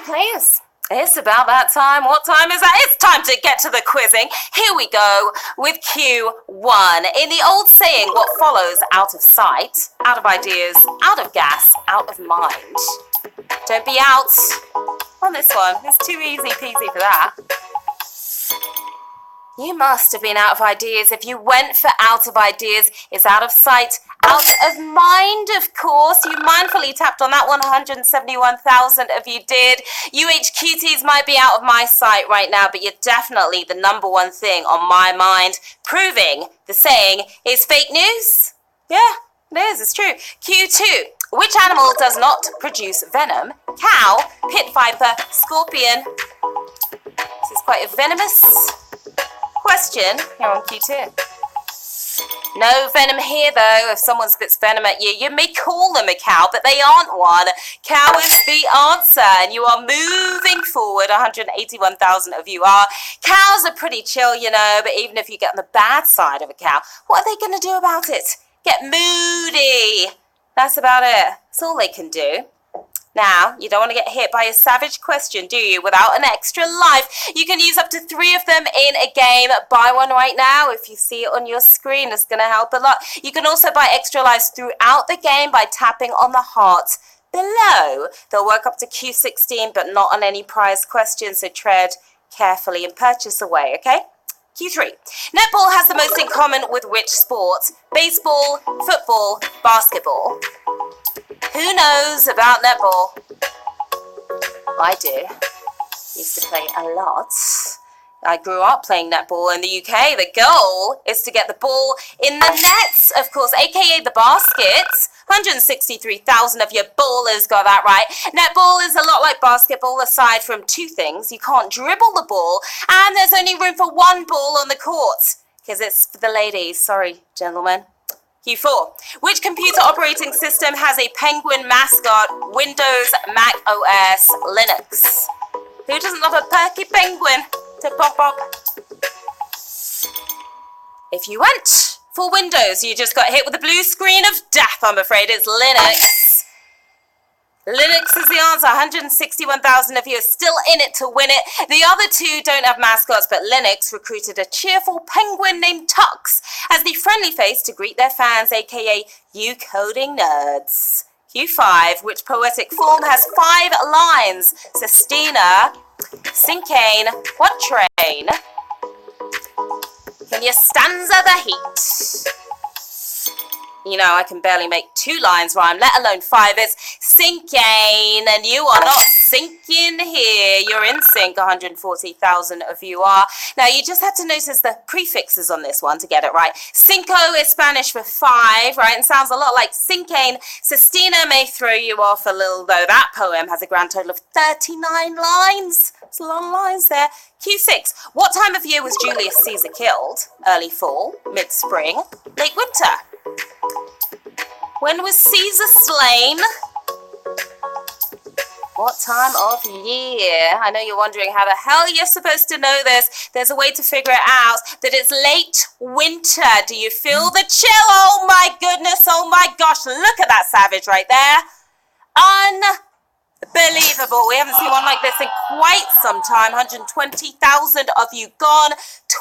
players. It's about that time. What time is that? It's time to get to the quizzing. Here we go with Q1. In the old saying, what follows out of sight, out of ideas, out of gas, out of mind. Don't be out on this one. It's too easy peasy for that. You must have been out of ideas. If you went for out of ideas, it's out of sight, out of mind, of course. You mindfully tapped on that one. 171,000 of you did. UHQTs might be out of my sight right now, but you're definitely the number one thing on my mind, proving the saying is fake news. Yeah, it is. It's true. Q2. Which animal does not produce venom? Cow, pit viper, scorpion. This is quite a venomous question here on Q2. No venom here though. If someone spits venom at you, you may call them a cow, but they aren't one. Cow is the answer, and you are moving forward. 181,000 of you are. Cows are pretty chill, you know, but even if you get on the bad side of a cow, what are they going to do about it? Get moody. That's about it. That's all they can do. Now, you don't want to get hit by a savage question, do you? Without an extra life, you can use up to 3 of them in a game. Buy one right now. If you see it on your screen, it's going to help a lot. You can also buy extra lives throughout the game by tapping on the heart below. They'll work up to Q16, but not on any prize questions, so tread carefully and purchase away, okay? Q3. Netball has the most in common with which sport? Baseball, football, basketball. Who knows about netball? I do. Used to play a lot. I grew up playing netball in the UK. The goal is to get the ball in the nets, of course, aka the baskets. 163,000 of your ballers got that right. Netball is a lot like basketball, aside from 2 things. You can't dribble the ball, and there's only room for 1 ball on the court, because it's for the ladies. Sorry, gentlemen. Q4. Which computer operating system has a penguin mascot? Windows, Mac OS, Linux. Who doesn't love a perky penguin to pop up? If you went for Windows, you just got hit with a blue screen of death, I'm afraid. It's Linux. Linux is the answer. 161,000 of you are still in it to win it. The other 2 don't have mascots, but Linux recruited a cheerful penguin named Tux as the friendly face to greet their fans, aka you coding nerds. Q5, which poetic form has 5 lines? Sestina, Cinquain, Quatrain. Can you stanza the heat? You know, I can barely make 2 lines rhyme, let alone 5. It's sinking, and you are not sinking here. You're in sync, 140,000 of you are. Now, you just had to notice the prefixes on this one to get it right. Cinco is Spanish for 5, right? And sounds a lot like cinquain. Sestina may throw you off a little, though. That poem has a grand total of 39 lines. It's a lot of lines there. Q6. What time of year was Julius Caesar killed? Early fall, mid-spring, late winter. When was Caesar slain? What time of year? I know you're wondering how the hell you're supposed to know this. There's a way to figure it out. That it's late winter. Do you feel the chill? Oh my goodness. Oh my gosh. Look at that savage right there. Unbelievable. We haven't seen one like this in quite some time. 120,000 of you gone.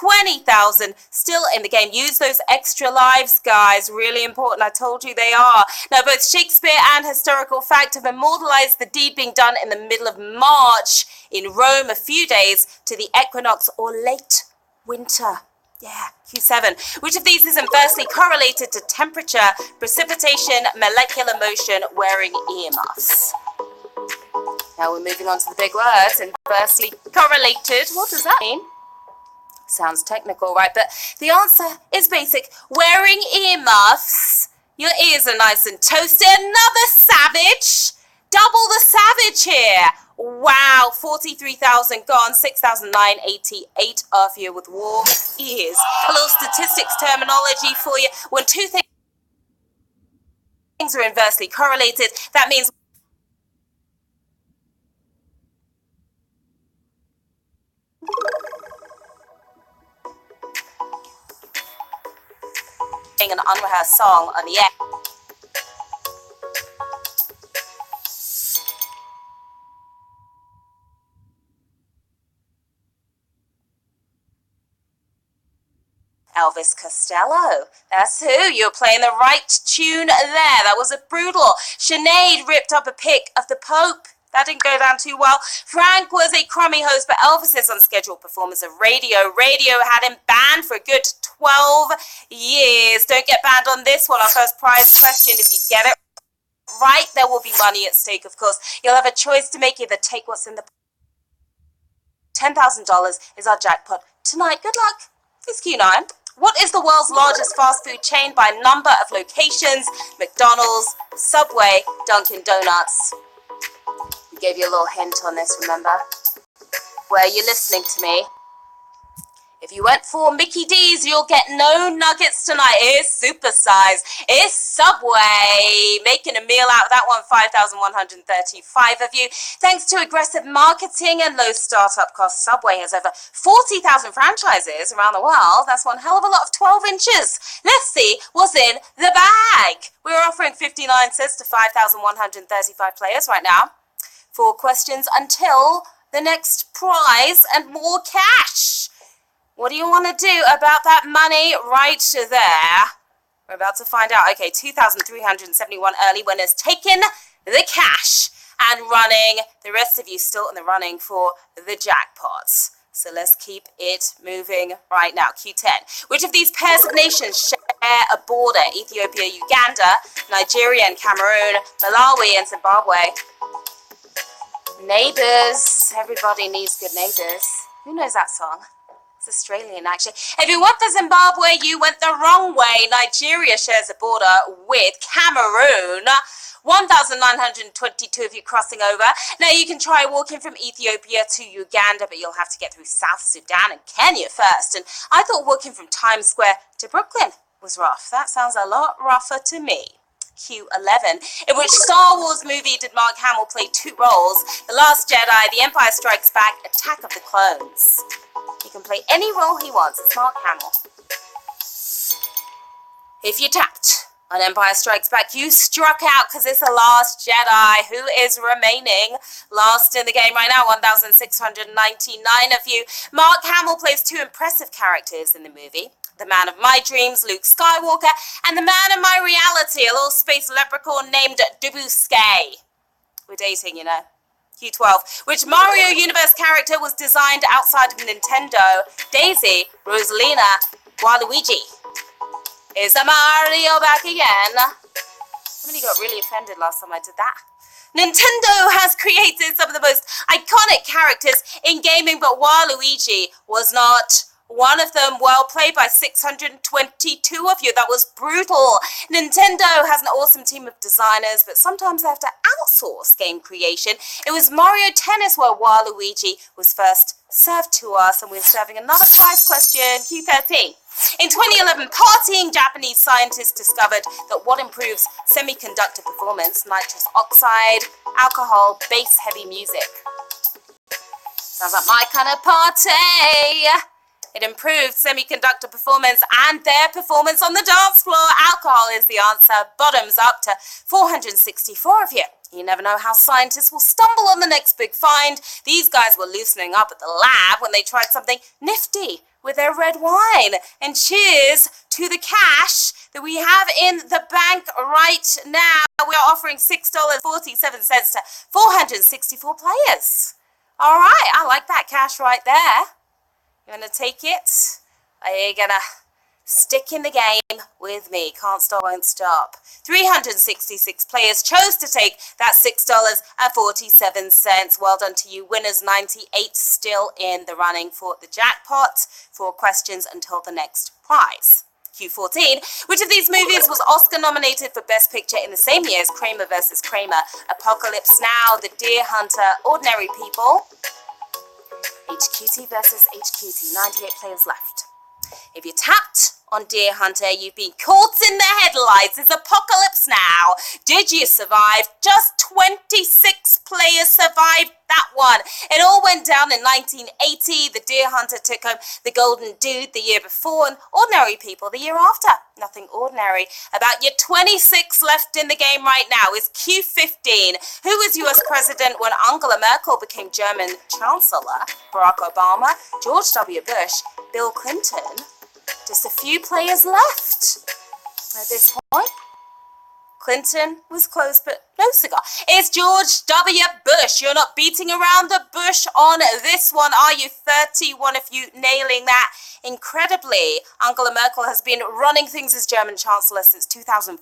20,000 still in the game. Use those extra lives, guys. Really important. I told you they are. Now, both Shakespeare and historical fact have immortalized the deed being done in the middle of March in Rome, a few days to the equinox or late winter. Yeah, Q7. Which of these is inversely correlated to temperature, precipitation, molecular motion, wearing earmuffs? Now we're moving on to the big words. Inversely correlated. What does that mean? Sounds technical, right? But the answer is basic. Wearing earmuffs. Your ears are nice and toasted. Another savage. Double the savage here. Wow. 43,000 gone. 6,988 of you with warm ears. A little statistics terminology for you. When 2 things are inversely correlated, that means an unrehearsed song on the air. Elvis Costello. That's who. You're playing the right tune there. That was a brutal. Sinead ripped up a pic of the Pope. That didn't go down too well. Frank was a crummy host, but Elvis's unscheduled performance of Radio. Radio had him banned for a good 12 years. Don't get banned on this one. Our first prize question. If you get it right, there will be money at stake, of course. You'll have a choice to make. Either take what's in the $10,000 is our jackpot tonight. Good luck. It's Q9. What is the world's largest fast food chain by number of locations? McDonald's, Subway, Dunkin' Donuts. I gave you a little hint on this, remember? Where you're listening to me. If you went for Mickey D's, you'll get no nuggets tonight. It's supersize. It's Subway. Making a meal out of that one, 5,135 of you. Thanks to aggressive marketing and low startup costs, Subway has over 40,000 franchises around the world. That's one hell of a lot of 12 inches. Let's see what's in the bag. We're offering 59 cents to 5,135 players right now. 4 questions until the next prize and more cash. What do you want to do about that money right there? We're about to find out. Okay, 2,371 early winners taking the cash and running. The rest of you still in the running for the jackpots. So let's keep it moving right now. Q10. Which of these pairs of nations share a border? Ethiopia, Uganda, Nigeria and Cameroon, Malawi and Zimbabwe. Neighbours. Everybody needs good neighbours. Who knows that song? It's Australian, actually. If you went for Zimbabwe, you went the wrong way. Nigeria shares a border with Cameroon. 1,922 of you crossing over. Now, you can try walking from Ethiopia to Uganda, but you'll have to get through South Sudan and Kenya first. And I thought walking from Times Square to Brooklyn was rough. That sounds a lot rougher to me. Q11. In which Star Wars movie did Mark Hamill play 2 roles? The Last Jedi, The Empire Strikes Back, Attack of the Clones. He can play any role he wants. It's Mark Hamill. If you tapped on Empire Strikes Back, you struck out because it's The Last Jedi. Who is remaining last in the game right now? 1,699 of you. Mark Hamill plays 2 impressive characters in the movie. The man of my dreams, Luke Skywalker, and the man of my reality, a little space leprechaun named Dubuskay. We're dating, you know. Q12. Which Mario Universe character was designed outside of Nintendo? Daisy, Rosalina, Waluigi. Is the Mario back again? Somebody got really offended last time I did that. Nintendo has created some of the most iconic characters in gaming, but Waluigi was not one of them. Well played by 622 of you. That was brutal. Nintendo has an awesome team of designers, but sometimes they have to outsource game creation. It was Mario Tennis where Waluigi was first served to us, and we're serving another prize question, Q13. In 2011, partying Japanese scientists discovered that what improves semiconductor performance, nitrous oxide, alcohol, bass heavy music. Sounds like my kind of party. It improved semiconductor performance and their performance on the dance floor. Alcohol is the answer. Bottoms up to 464 of you. You never know how scientists will stumble on the next big find. These guys were loosening up at the lab when they tried something nifty with their red wine. And cheers to the cash that we have in the bank right now. We are offering $6.47 to 464 players. All right, I like that cash right there. You're going to take it? Are you going to stick in the game with me? Can't stop, won't stop. 366 players chose to take that $6.47. Well done to you. Winners 98 still in the running for the jackpot. 4 questions until the next prize. Q14. Which of these movies was Oscar nominated for Best Picture in the same year as Kramer vs. Kramer? Apocalypse Now, The Deer Hunter, Ordinary People. HQT versus HQT, 98 players left. If you tapped on Deer Hunter, you've been caught in the headlights. It's Apocalypse Now. Did you survive? Just 26 players survived that one. It all went down in 1980. The Deer Hunter took home the Golden Dude the year before, and Ordinary People the year after. Nothing ordinary about your 26 left in the game right now is Q15. Who was US President when Angela Merkel became German Chancellor? Barack Obama, George W. Bush, Bill Clinton, Just a few players left at this point. Clinton was close, but no cigar. It's George W. Bush. You're not beating around the bush on this one, are you? 31 of you nailing that. Incredibly, Angela Merkel has been running things as German Chancellor since 2005,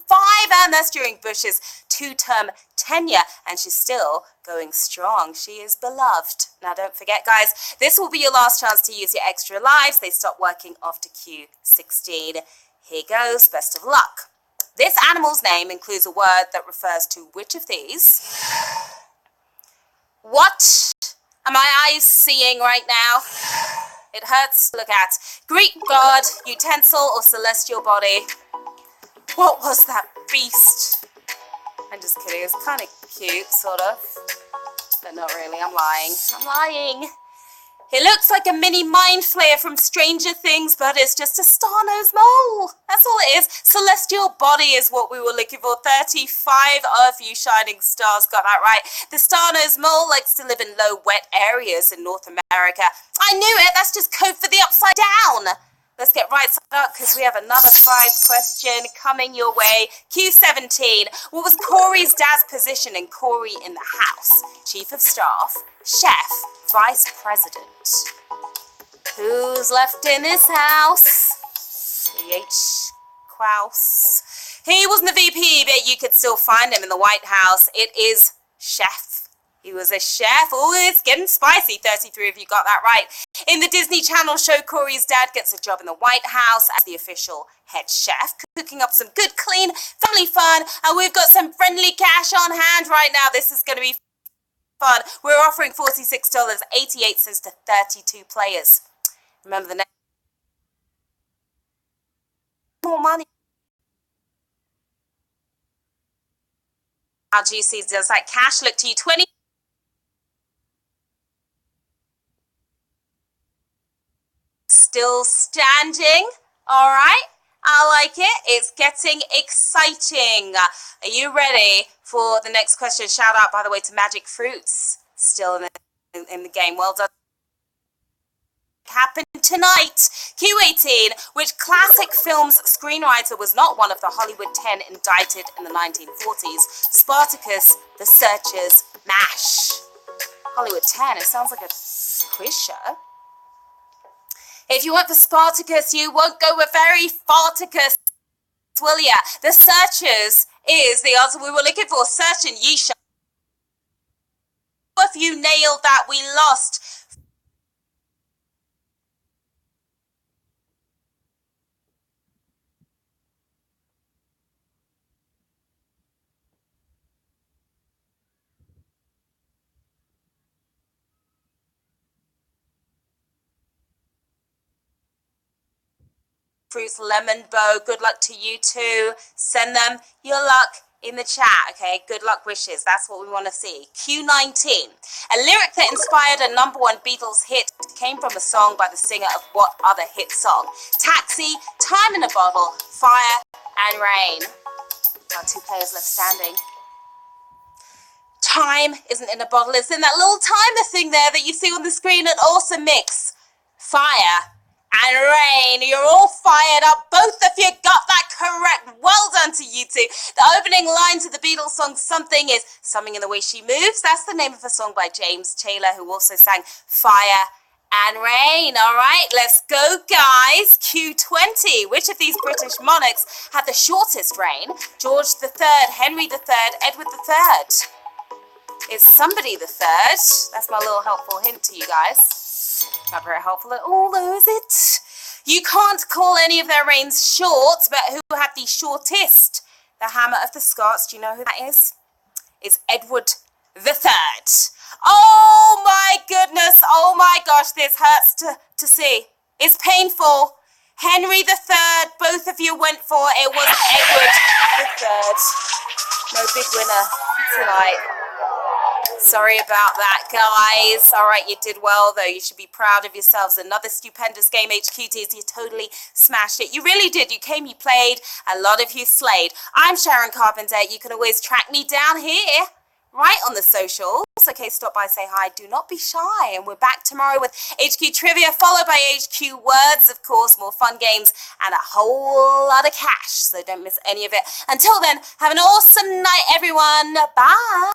and that's during Bush's 2-term tenure, and she's still going strong. She is beloved. Now, don't forget, guys, this will be your last chance to use your extra lives. They stop working after Q16. Here goes. Best of luck. This animal's name includes a word that refers to which of these? What are my eyes seeing right now? It hurts to look at. Greek god, utensil, or celestial body? What was that beast? I'm just kidding. It's kind of cute, sort of. But not really. I'm lying. It looks like a mini mind flayer from Stranger Things, but it's just a star-nosed mole. That's all it is. Celestial body is what we were looking for. 35 of you shining stars got that right. The star-nosed mole likes to live in low, wet areas in North America. I knew it. That's just code for the upside down. Let's get right side up because we have another prize question coming your way. Q17. What was Corey's dad's position in Corey in the House? Chief of Staff, Chef, Vice President. Who's left in this house? C.H. Kraus. He wasn't the VP, but you could still find him in the White House. It is Chef. He was a chef. Oh, it's getting spicy. 33 of you got that right. In the Disney Channel show, Corey's dad gets a job in the White House as the official head chef, cooking up some good, clean, family fun. And we've got some friendly cash on hand right now. This is going to be fun. We're offering $46.88 to 32 players. Remember the next more money. How juicy does that cash look to you? 20. Still standing. All right. I like it. It's getting exciting. Are you ready for the next question? Shout out, by the way, to Magic Fruits. Still in the game. Well done. Happened tonight. Q18. Which classic film's screenwriter was not one of the Hollywood 10 indicted in the 1940s? Spartacus, The Searchers, MASH. Hollywood 10. It sounds like a quiz show. If you went for Spartacus, you won't go with very Farticus, will ya? The Searchers is the answer we were looking for. Searching, ye shall. If you nailed that, we lost. Fruits, lemon bow. Good luck to you too. Send them your luck in the chat, okay? Good luck wishes. That's what we want to see. Q19. A lyric that inspired a #1 Beatles hit came from a song by the singer of what other hit song? Taxi, Time in a Bottle, Fire, and Rain. Our 2 players left standing. Time isn't in a bottle. It's in that little timer thing there that you see on the screen. An awesome mix. Fire and Rain. You're all fired up. Both of you got that correct. Well done to you two. The opening line to the Beatles song Something is Something in the Way She Moves. That's the name of a song by James Taylor, who also sang Fire and Rain. All right, let's go, guys. Q20. Which of these British monarchs had the shortest reign? George III, Henry III, Edward III. It's somebody the third. That's my little helpful hint to you guys. Not very helpful at all, though, is it? You can't call any of their reigns short, but who had the shortest? The Hammer of the Scots. Do you know who that is? It's Edward III. Oh my goodness. Oh my gosh, this hurts to see. It's painful. Henry III, both of you went for. It was Edward III. No big winner tonight. Sorry about that, guys. All right, you did well, though. You should be proud of yourselves. Another stupendous game, HQTs. You totally smashed it. You really did. You came, you played. A lot of you slayed. I'm Sharon Carpenter. You can always track me down here right on the socials. Okay, stop by, say hi, do not be shy. And we're back tomorrow with HQ Trivia, followed by HQ Words, of course, more fun games, and a whole lot of cash. So don't miss any of it. Until then, have an awesome night, everyone. Bye.